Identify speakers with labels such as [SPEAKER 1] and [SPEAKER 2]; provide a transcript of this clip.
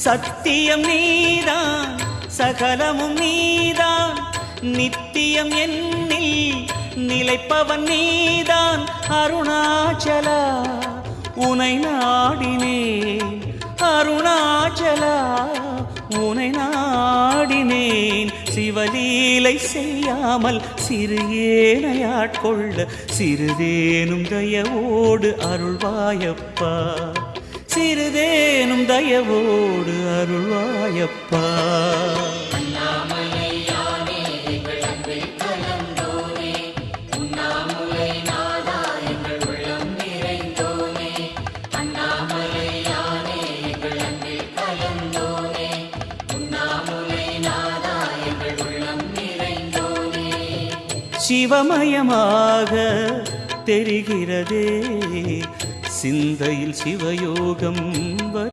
[SPEAKER 1] சத்தியம் நீதான் சகலமும் நீதான் நித்தியம் என்னில் நிலைப்பவன் நீதான் அருணாச்சலா உனை நாடினேன் அருணாச்சலா உனை நாடினேன் சிவலீலை செய்யாமல் சிறு ஏனையாட்கொள்ள சிறிதேனும் தயவோடு அருள்வாயப்பா சிறிதேனும் தயவோடு அருள்வாயப்பா சிவமயமாக தெரிகிறதே சிந்தையில் சிவயோகம்